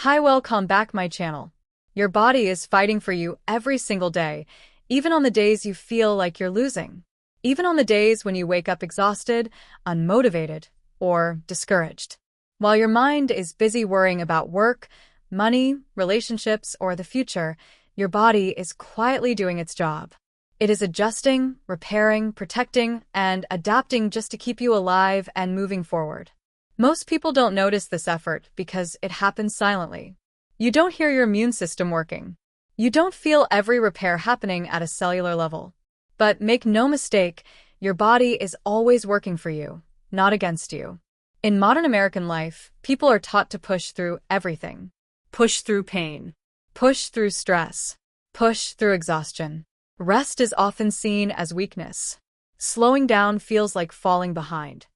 Hi, welcome back my channel. Your body is fighting for you every single day, even on the days you feel like you're losing. Even on the days when you wake up exhausted, unmotivated, or discouraged. While your mind is busy worrying about work, money, relationships, or the future, your body is quietly doing its job. It is adjusting, repairing, protecting, and adapting just to keep you alive and moving forward. Most people don't notice this effort because it happens silently. You don't hear your immune system working. You don't feel every repair happening at a cellular level. But make no mistake, your body is always working for you, not against you. In modern American life, people are taught to push through everything. Push through pain. Push through stress. Push through exhaustion. Rest is often seen as weakness. Slowing down feels like falling behind.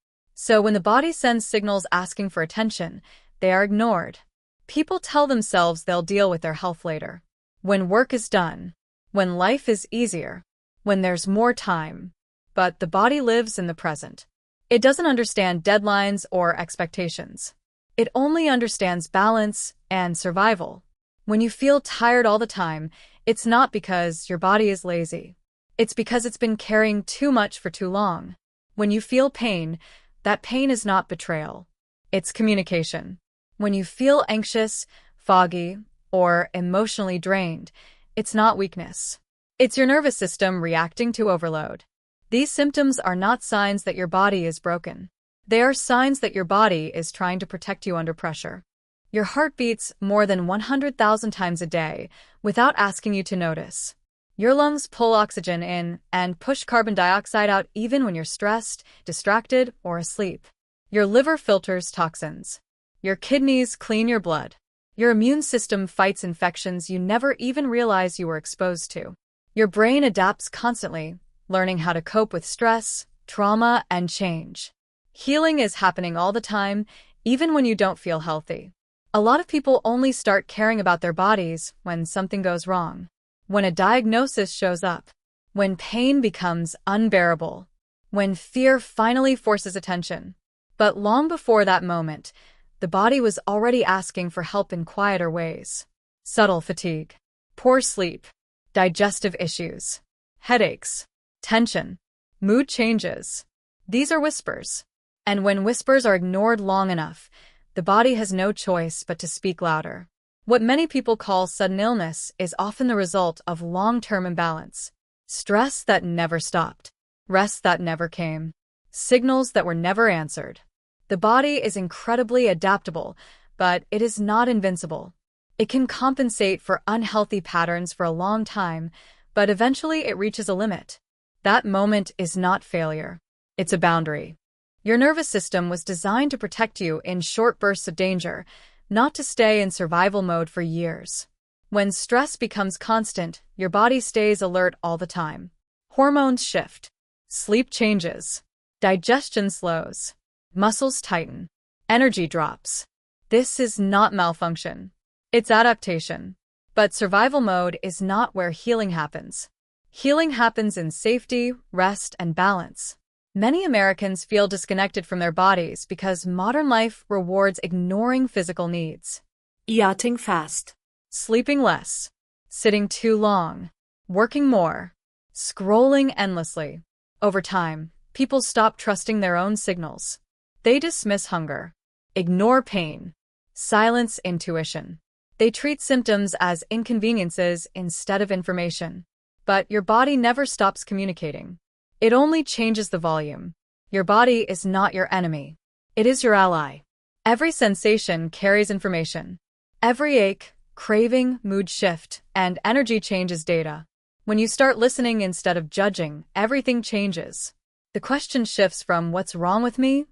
So when the body sends signals asking for attention, they are ignored. People tell themselves they'll deal with their health later. When work is done. When life is easier. When there's more time. But the body lives in the present. It doesn't understand deadlines or expectations. It only understands balance and survival. When you feel tired all the time, it's not because your body is lazy. It's because it's been carrying too much for too long. When you feel pain, that pain is not betrayal. It's communication. When you feel anxious, foggy, or emotionally drained, it's not weakness. It's your nervous system reacting to overload. These symptoms are not signs that your body is broken. They are signs that your body is trying to protect you under pressure. Your heart beats more than 100,000 times a day without asking you to notice. Your lungs pull oxygen in and push carbon dioxide out even when you're stressed, distracted, or asleep. Your liver filters toxins. Your kidneys clean your blood. Your immune system fights infections you never even realized you were exposed to. Your brain adapts constantly, learning how to cope with stress, trauma, and change. Healing is happening all the time, even when you don't feel healthy. A lot of people only start caring about their bodies when something goes wrong. When a diagnosis shows up, when pain becomes unbearable, when fear finally forces attention. But long before that moment, the body was already asking for help in quieter ways. Subtle fatigue, poor sleep, digestive issues, headaches, tension, mood changes. These are whispers. And when whispers are ignored long enough, the body has no choice but to speak louder. What many people call sudden illness is often the result of long-term imbalance. Stress that never stopped. Rest that never came. Signals that were never answered. The body is incredibly adaptable, but it is not invincible. It can compensate for unhealthy patterns for a long time, but eventually it reaches a limit. That moment is not failure. It's a boundary. Your nervous system was designed to protect you in short bursts of danger, not to stay in survival mode for years. When stress becomes constant, your body stays alert all the time. Hormones shift. Sleep changes. Digestion slows. Muscles tighten. Energy drops. This is not malfunction. It's adaptation. But survival mode is not where healing happens. Healing happens in safety, rest, and balance. Many Americans feel disconnected from their bodies because modern life rewards ignoring physical needs. Eating fast. Sleeping less. Sitting too long. Working more. Scrolling endlessly. Over time, people stop trusting their own signals. They dismiss hunger. Ignore pain. Silence intuition. They treat symptoms as inconveniences instead of information. But your body never stops communicating. It only changes the volume. Your body is not your enemy. It is your ally. Every sensation carries information. Every ache, craving, mood shift, and energy change is data. When you start listening instead of judging, everything changes. The question shifts from what's wrong with me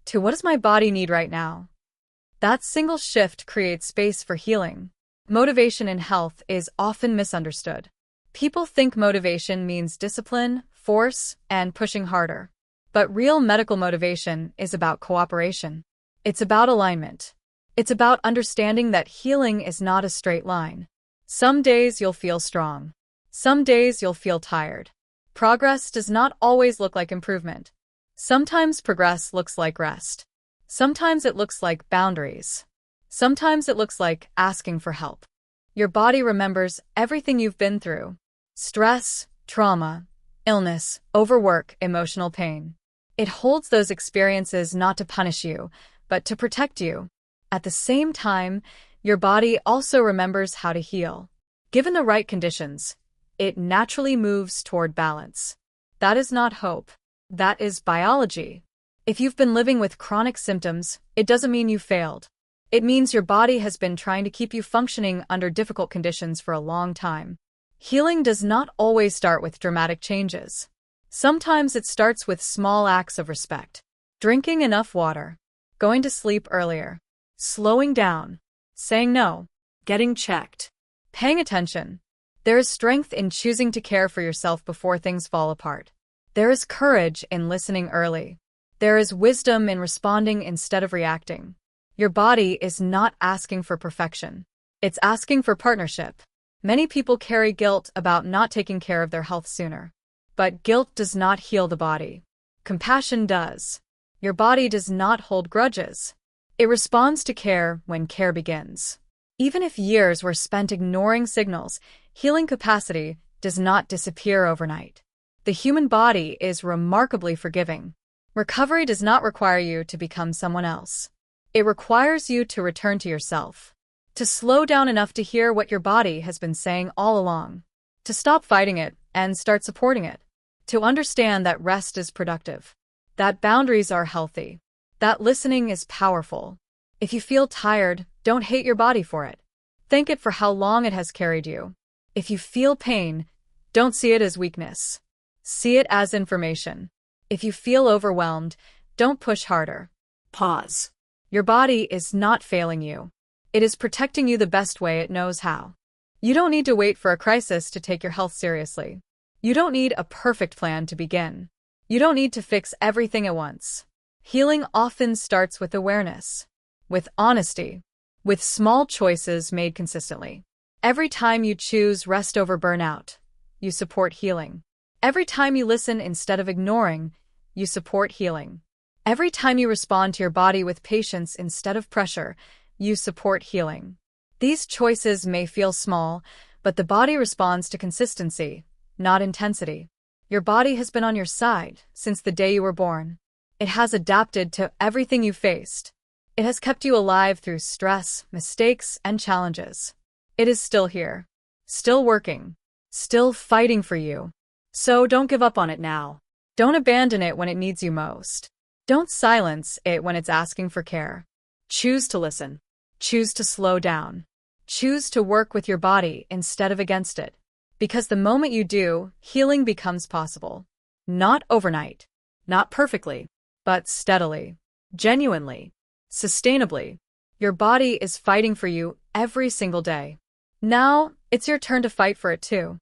to what does my body need right now? That single shift creates space for healing. Motivation in health is often misunderstood. People think motivation means discipline, force, and pushing harder. But real medical motivation is about cooperation. It's about alignment. It's about understanding that healing is not a straight line. Some days you'll feel strong. Some days you'll feel tired. Progress does not always look like improvement. Sometimes progress looks like rest. Sometimes it looks like boundaries. Sometimes it looks like asking for help. Your body remembers everything you've been through: stress, trauma, illness, overwork, emotional pain. It holds those experiences not to punish you, but to protect you. At the same time, your body also remembers how to heal. Given the right conditions, it naturally moves toward balance. That is not hope. That is biology. If you've been living with chronic symptoms, it doesn't mean you failed. It means your body has been trying to keep you functioning under difficult conditions for a long time. Healing does not always start with dramatic changes. Sometimes it starts with small acts of respect. Drinking enough water, going to sleep earlier, slowing down, saying no, Getting checked. paying attention. There is strength in choosing to care for yourself before things fall apart. There is courage in listening early. There is wisdom in responding instead of reacting. Your body is not asking for perfection. It's asking for partnership. Many people carry guilt about not taking care of their health sooner. But guilt does not heal the body. Compassion does. Your body does not hold grudges. It responds to care when care begins. Even if years were spent ignoring signals, healing capacity does not disappear overnight. The human body is remarkably forgiving. Recovery does not require you to become someone else. It requires you to return to yourself. To slow down enough to hear what your body has been saying all along. To stop fighting it and start supporting it. To understand that rest is productive. That boundaries are healthy. That listening is powerful. If you feel tired, don't hate your body for it. Thank it for how long it has carried you. If you feel pain, don't see it as weakness. See it as information. If you feel overwhelmed, don't push harder. Pause. Your body is not failing you. It is protecting you the best way it knows how. You don't need to wait for a crisis to take your health seriously. You don't need a perfect plan to begin. You don't need to fix everything at once. Healing often starts with awareness, with honesty, with small choices made consistently. Every time you choose rest over burnout, you support healing. Every time you listen instead of ignoring, you support healing. Every time you respond to your body with patience instead of pressure, you support healing. These choices may feel small, but the body responds to consistency, not intensity. Your body has been on your side since the day you were born. It has adapted to everything you faced. It has kept you alive through stress, mistakes, and challenges. It is still here, still working, still fighting for you. So don't give up on it now. Don't abandon it when it needs you most. Don't silence it when it's asking for care. Choose to listen. Choose to slow down. Choose to work with your body instead of against it. Because the moment you do, healing becomes possible. Not overnight, not perfectly, but steadily, genuinely, sustainably. Your body is fighting for you every single day. Now, it's your turn to fight for it too.